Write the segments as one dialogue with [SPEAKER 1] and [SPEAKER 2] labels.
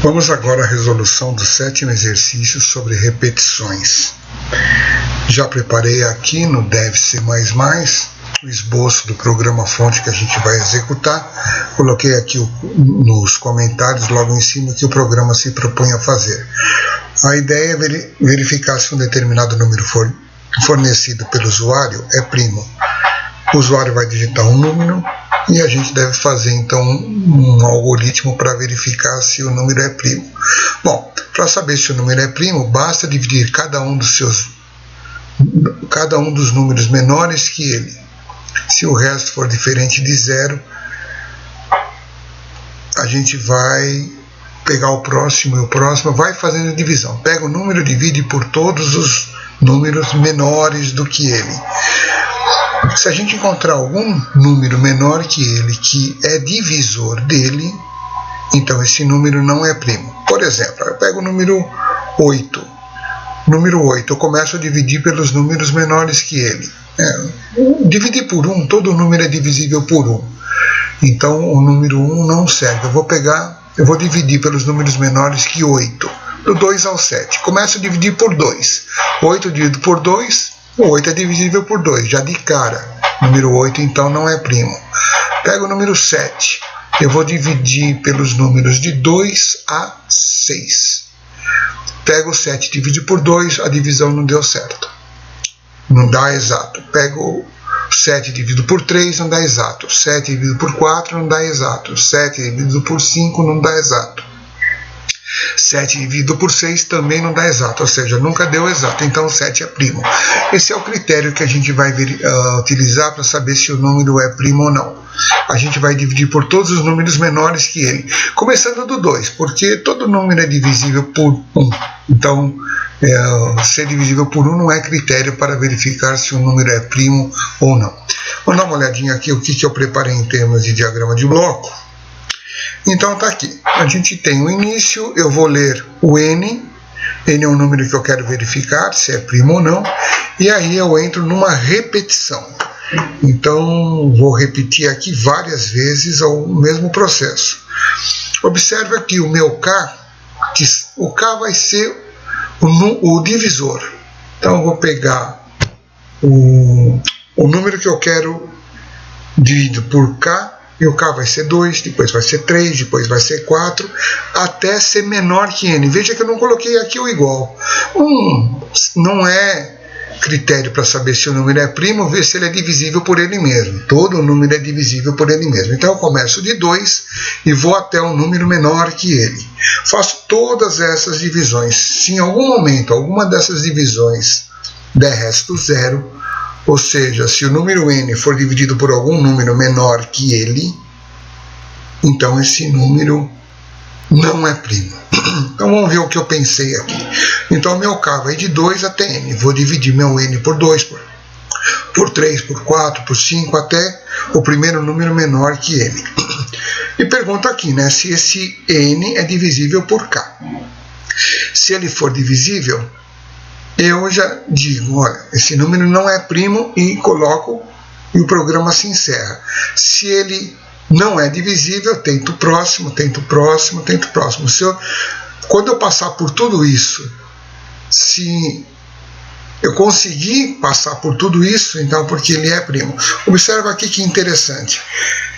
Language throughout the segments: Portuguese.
[SPEAKER 1] Vamos agora à resolução do 7º exercício sobre repetições. Já preparei aqui no DevC++ o esboço do programa-fonte que a gente vai executar. Coloquei aqui nos comentários, logo em cima, o que o programa se propõe a fazer. A ideia é verificar se um determinado número fornecido pelo usuário é primo. O usuário vai digitar um número e a gente deve fazer então um algoritmo para verificar se o número é primo. Bom, para saber se o número é primo, basta dividir cada um dos números menores que ele. Se o resto for diferente de 0, a gente vai pegar o próximo e o próximo, vai fazendo a divisão. Pega o número, divide por todos os números menores do que ele. Se a gente encontrar algum número menor que ele, que é divisor dele, então esse número não é primo. Por exemplo, eu pego o número 8. Número 8, eu começo a dividir pelos números menores que ele. Dividir por 1, todo número é divisível por 1. Então o número 1 não serve. Eu vou dividir pelos números menores que 8. Do 2 ao 7. Começo a dividir por 2. 8 dividido por 2, o 8 é divisível por 2, já de cara. Número 8 então não é primo. Pego o número 7. Eu vou dividir pelos números de 2 a 6. Pego o 7 dividido por 2, a divisão não deu certo. Não dá exato. Pego 7 dividido por 3, não dá exato. 7 dividido por 4, não dá exato. 7 dividido por 5, não dá exato. 7 dividido por 6 também não dá exato, ou seja, nunca deu exato, então 7 é primo. Esse é o critério que a gente vai utilizar para saber se o número é primo ou não. A gente vai dividir por todos os números menores que ele, começando do 2, porque todo número é divisível por 1. Então, ser divisível por 1 não é critério para verificar se o número é primo ou não. Vamos dar uma olhadinha aqui o que eu preparei em termos de diagrama de bloco. Então está aqui, a gente tem o início, eu vou ler o n é um número que eu quero verificar se é primo ou não, e aí eu entro numa repetição. Então vou repetir aqui várias vezes o mesmo processo. Observe aqui o meu k, que o k vai ser o divisor. Então eu vou pegar o número que eu quero dividido por k, e o k vai ser 2, depois vai ser 3, depois vai ser 4, até ser menor que n. Veja que eu não coloquei aqui o igual. Não é critério para saber se o número é primo, ver se ele é divisível por ele mesmo. Todo número é divisível por ele mesmo. Então eu começo de 2 e vou até um número menor que ele. Faço todas essas divisões. Se em algum momento alguma dessas divisões der resto 0, ou seja, se o número n for dividido por algum número menor que ele, então esse número não é primo. Então vamos ver o que eu pensei aqui. Então meu k vai de 2 até n. Vou dividir meu n por 2, por 3, por 4, por 5, até o primeiro número menor que ele. E pergunta aqui, né, se esse n é divisível por k. Se ele for divisível, eu já digo, olha, esse número não é primo e coloco e o programa se encerra. Se ele não é divisível, tento o próximo, tento o próximo, tento o próximo. Quando eu passar por tudo isso, se eu conseguir passar por tudo isso, então porque ele é primo. Observa aqui que interessante.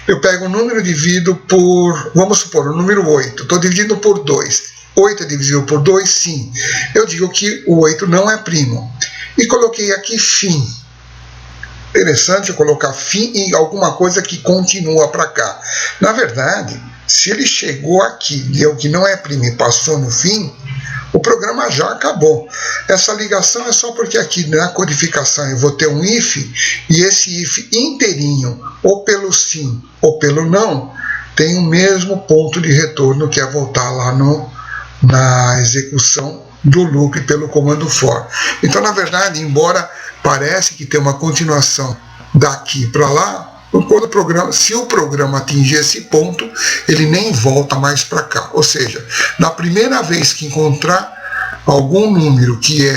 [SPEAKER 1] Eu pego um número e divido por, vamos supor, o número 8. Estou dividindo por 2. 8 é divisível por 2? Sim. Eu digo que o 8 não é primo. E coloquei aqui fim. Interessante eu colocar fim em alguma coisa que continua para cá. Na verdade, se ele chegou aqui, deu que não é primo e passou no fim, o programa já acabou. Essa ligação é só porque aqui na codificação eu vou ter um if, e esse if inteirinho, ou pelo sim ou pelo não, tem o mesmo ponto de retorno, que é voltar lá na execução do loop pelo comando for. Então, na verdade, embora parece que tem uma continuação daqui para lá, se o programa atingir esse ponto, ele nem volta mais para cá. Ou seja, na primeira vez que encontrar algum número que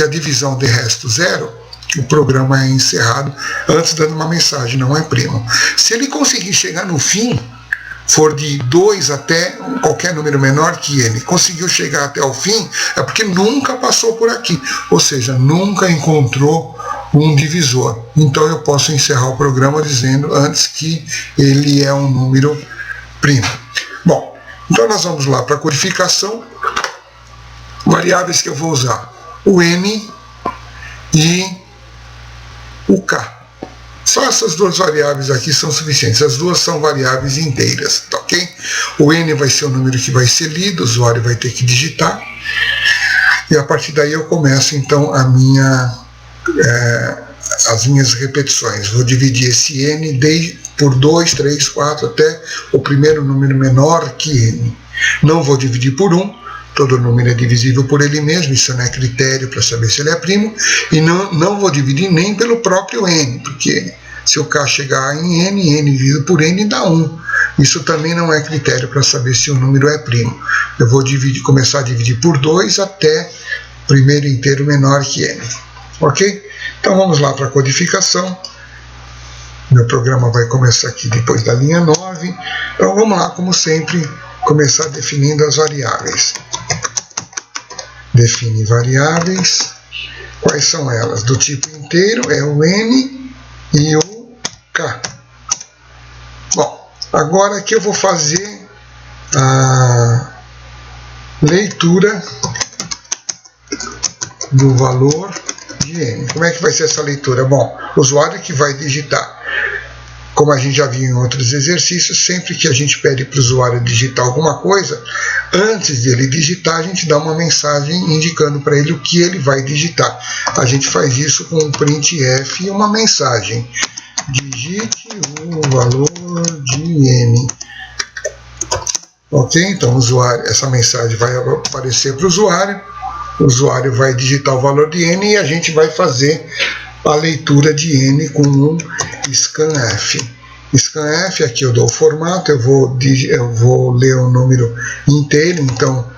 [SPEAKER 1] a divisão de resto 0, o programa é encerrado, antes dando uma mensagem, não é primo. Se ele conseguir chegar no fim, for de 2 até qualquer número menor que n, conseguiu chegar até o fim, é porque nunca passou por aqui, ou seja, nunca encontrou um divisor. Então eu posso encerrar o programa dizendo antes que ele é um número primo. Bom, então nós vamos lá para a codificação. Variáveis que eu vou usar: o n e o k. Só essas duas variáveis aqui são suficientes. As duas são variáveis inteiras, tá ok? O n vai ser o número que vai ser lido, o usuário vai ter que digitar. E a partir daí eu começo então as minhas repetições. Vou dividir esse n por 2, 3, 4 até o primeiro número menor que n. Não vou dividir por 1. Todo número é divisível por ele mesmo, isso não é critério para saber se ele é primo, e não vou dividir nem pelo próprio n, porque se o k chegar em n dividido por n dá 1. Isso também não é critério para saber se o número é primo. Eu vou começar a dividir por 2 até o primeiro inteiro menor que n. Ok? Então vamos lá para a codificação. Meu programa vai começar aqui depois da linha 9. Então vamos lá, como sempre, começar definindo as variáveis. Define variáveis. Quais são elas? Do tipo inteiro é o n e o k. Bom, agora aqui eu vou fazer a leitura do valor de n. Como é que vai ser essa leitura? Bom, o usuário que vai digitar. Como a gente já viu em outros exercícios, sempre que a gente pede para o usuário digitar alguma coisa, antes de ele digitar, a gente dá uma mensagem indicando para ele o que ele vai digitar. A gente faz isso com um printf e uma mensagem. Digite o valor de n. Ok? Então essa mensagem vai aparecer para o usuário vai digitar o valor de n e a gente vai fazer a leitura de n com um scanf. Scanf, aqui eu dou o formato, eu vou ler o número inteiro, então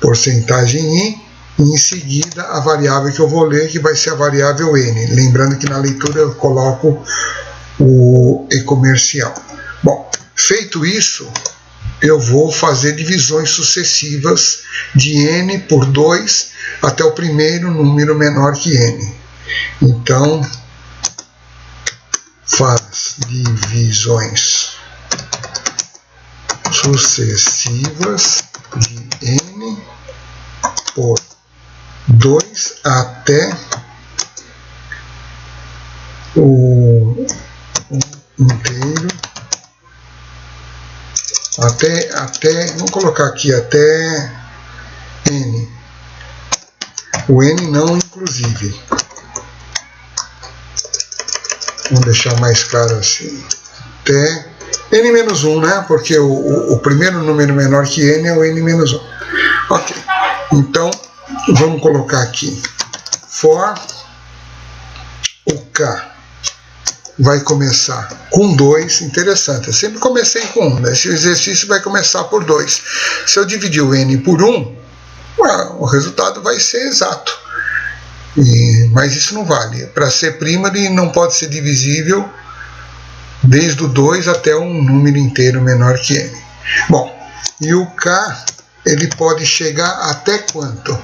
[SPEAKER 1] porcentagem i, e em seguida a variável que eu vou ler, que vai ser a variável n. Lembrando que na leitura eu coloco o e-comercial. Bom, feito isso, eu vou fazer divisões sucessivas de n por 2 até o primeiro número menor que n. Então, faz divisões sucessivas de n por 2 até o inteiro, vamos colocar aqui até n. O n não inclusive. Vamos deixar mais claro assim. Até n-1, né? Porque o primeiro número menor que n é o n-1. Ok. Então, vamos colocar aqui. For o k vai começar com 2. Interessante. Eu sempre comecei com 1. Esse exercício vai começar por 2. Se eu dividir o n por 1, o resultado vai ser exato. Mas isso não vale. Para ser primo, ele não pode ser divisível desde o 2 até um número inteiro menor que n. Bom, e o k, ele pode chegar até quanto?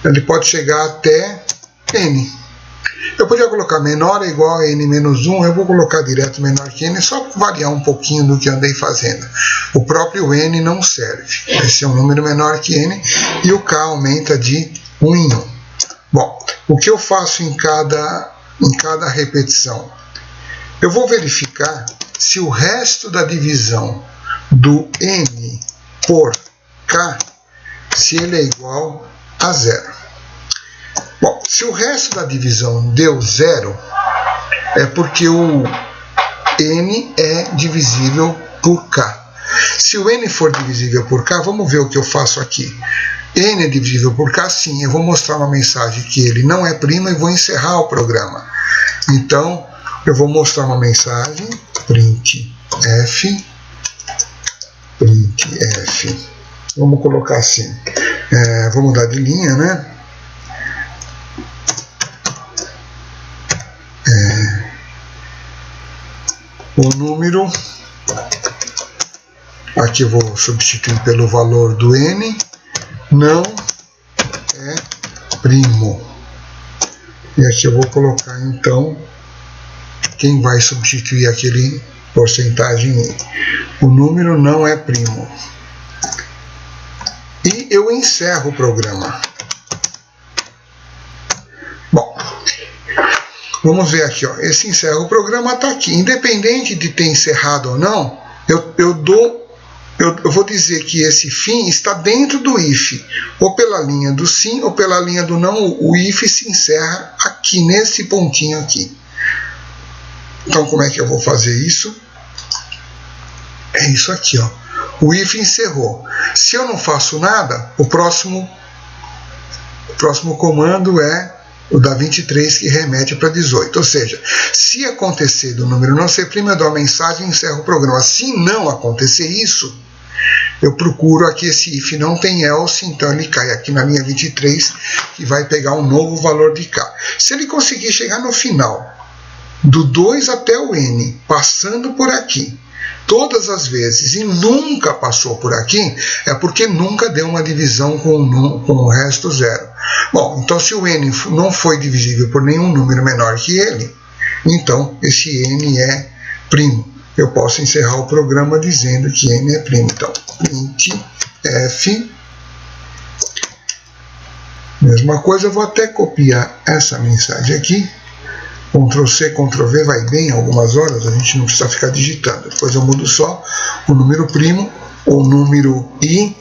[SPEAKER 1] Ele pode chegar até n. Eu podia colocar menor ou igual a n-1, eu vou colocar direto menor que n, só para variar um pouquinho do que andei fazendo. O próprio n não serve. Esse é um número menor que n e o k aumenta de 1 em 1. Bom, o que eu faço em cada repetição? Eu vou verificar se o resto da divisão do n por k, se ele é igual a 0. Bom, se o resto da divisão deu 0, é porque o n é divisível por k. Se o n for divisível por k, vamos ver o que eu faço aqui. N é divisível por k, sim. Eu vou mostrar uma mensagem que ele não é primo e vou encerrar o programa. Então, eu vou mostrar uma mensagem, printf. Vamos colocar assim. Vou mudar de linha, né? O número Aqui eu vou substituir pelo valor do n, não é primo. E aqui eu vou colocar então quem vai substituir aquele porcentagem n. O número não é primo. E eu encerro o programa. Bom, vamos ver aqui, ó. Esse encerra o programa está aqui. Independente de ter encerrado ou não, eu vou dizer que esse fim está dentro do if, ou pela linha do sim ou pela linha do não. O if se encerra aqui, nesse pontinho aqui. Então, como é que eu vou fazer isso? É isso aqui, ó. O if encerrou. Se eu não faço nada, o próximo comando é o da 23, que remete para 18. Ou seja, se acontecer do número não ser primo, eu dou a mensagem e encerro o programa. Se não acontecer isso, eu procuro aqui esse if não tem else, então ele cai aqui na linha 23 e vai pegar um novo valor de k. Se ele conseguir chegar no final, do 2 até o n, passando por aqui, todas as vezes, e nunca passou por aqui, é porque nunca deu uma divisão com o resto zero. Bom, então se o n não foi divisível por nenhum número menor que ele, então esse n é primo. Eu posso encerrar o programa dizendo que n é primo. Então, print f, mesma coisa, eu vou até copiar essa mensagem aqui. Ctrl C, Ctrl V, vai bem algumas horas, a gente não precisa ficar digitando. Depois eu mudo só o número primo, ou número i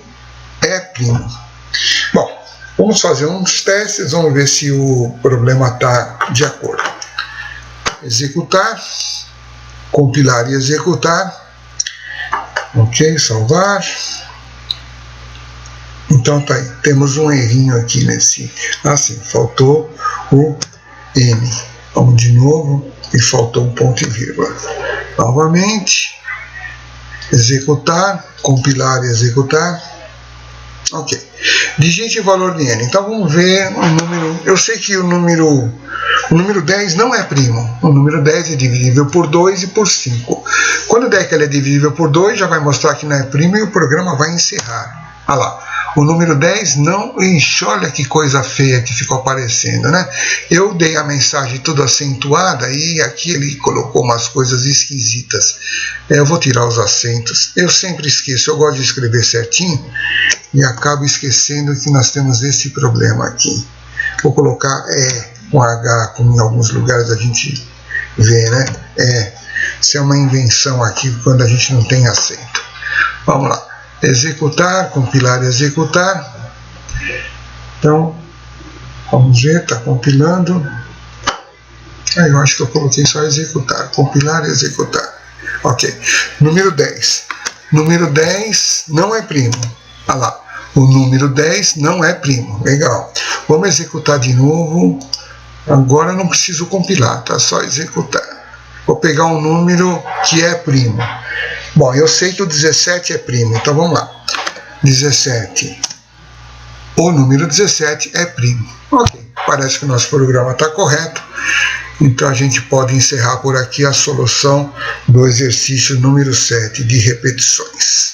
[SPEAKER 1] é primo. Bom, vamos fazer uns testes, vamos ver se o problema está de acordo. Executar, compilar e executar. Ok, salvar. Então tá aí, temos um errinho aqui nesse. Assim, faltou o n. Vamos de novo, e faltou um ponto e vírgula. Novamente, executar, compilar e executar. Ok. Digite o valor de n. Então vamos ver o número. Eu sei que o número 10 não é primo. O número 10 é divisível por 2 e por 5. Quando der que ele é divisível por 2, já vai mostrar que não é primo e o programa vai encerrar. Olha lá. O número 10 não... Ixi, olha que coisa feia que ficou aparecendo, né? Eu dei a mensagem toda acentuada e aqui ele colocou umas coisas esquisitas. Eu vou tirar os acentos. Eu sempre esqueço, eu gosto de escrever certinho e acabo esquecendo que nós temos esse problema aqui. Vou colocar com H, como em alguns lugares a gente vê, né? Isso é uma invenção aqui quando a gente não tem acento. Vamos lá. Executar, compilar e executar. Então, vamos ver, está compilando. Eu acho que eu coloquei só executar, compilar e executar. Ok, número 10. Número 10 não é primo. Olha lá, o número 10 não é primo. Legal. Vamos executar de novo. Agora eu não preciso compilar, tá? Só executar. Vou pegar um número que é primo. Bom, eu sei que o 17 é primo, então vamos lá. 17. O número 17 é primo. Ok, parece que o nosso programa está correto. Então a gente pode encerrar por aqui a solução do exercício número 7 de repetições.